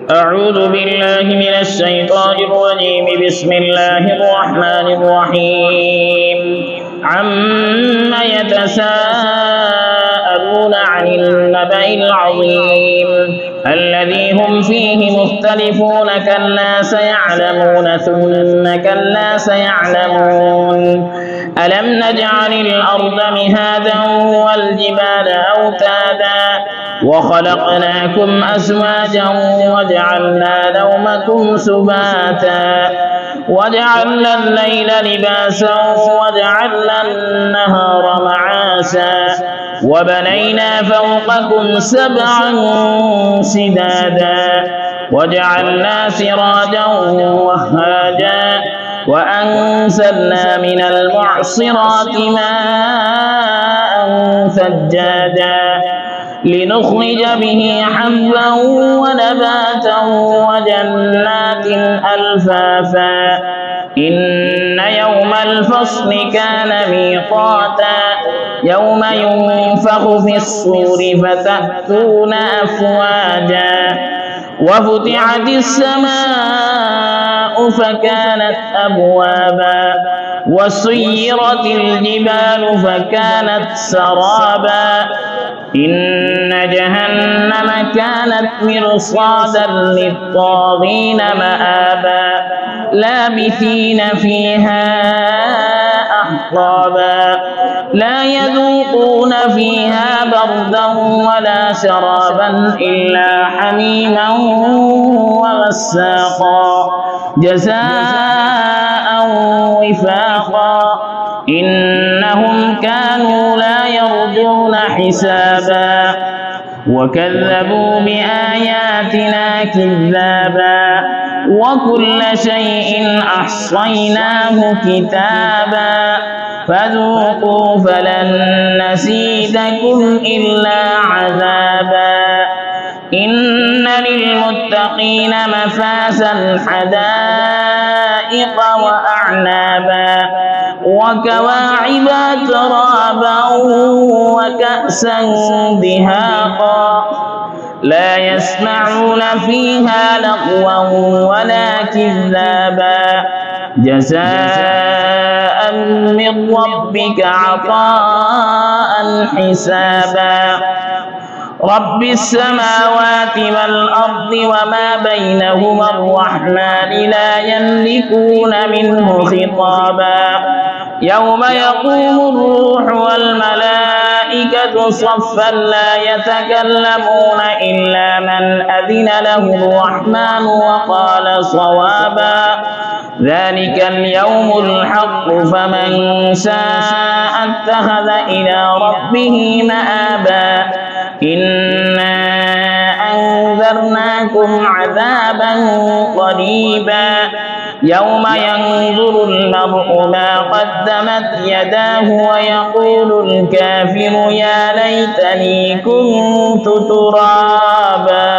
أعوذ بالله من الشيطان الرجيم. بسم الله الرحمن الرحيم. عما يتساءلون عن النبأ العظيم الذي هم فيه مختلفون. كلا سيعلمون ثم كلا سيعلمون. ألم نجعل الأرض مهادا والجبال أوتادا وخلقناكم أزواجا وجعلنا نومكم سباتا وجعلنا الليل لباسا وجعلنا النهار معاشا وبنينا فوقكم سبعا شدادا وجعلنا سراجا وهاجا وأنزلنا من المعصرات ماء ثجاجا لنخرج به حبا ونباتا وجنات ألفافا. إن يوم الفصل كان ميقاتا يوم ينفخ في الصور فتأتون أفواجا وفتحت السماء فكانت أبوابا وسيرت الجبال فكانت سرابا. إن جهنم كانت مرصادا للطاغين مآبا لابثين فيها أحقابا لا يذوقون فيها بردا ولا شرابا إلا حميما وغساقا جزاء وفاقا. إنهم كانوا لا يرجون حسابا وكذبوا بآياتنا كذابا وكل شيء أحصيناه كتابا فذوقوا فلن نزيدكم إلا عذابا. إن للمتقين مفازا حدائق وأعنابا وكواعب ترابا وكأسا دهاقا لا يسمعون فيها لغوا ولا كذابا جزاء من ربك عطاء حسابا. رب السماوات والأرض وما بينهما الرحمن لا يملكون منه خطابا. يوم يقوم الروح والملائكة صفا لا يتكلمون إلا من أذن له الرحمن وقال صوابا. ذلك اليوم الحق فمن شاء اتخذ إلى ربه مآبا. إنا أنذرناكم عذابا قريبا يوم ينظر المرء ما قدمت يداه ويقول الكافر يا ليتني كنت ترابا.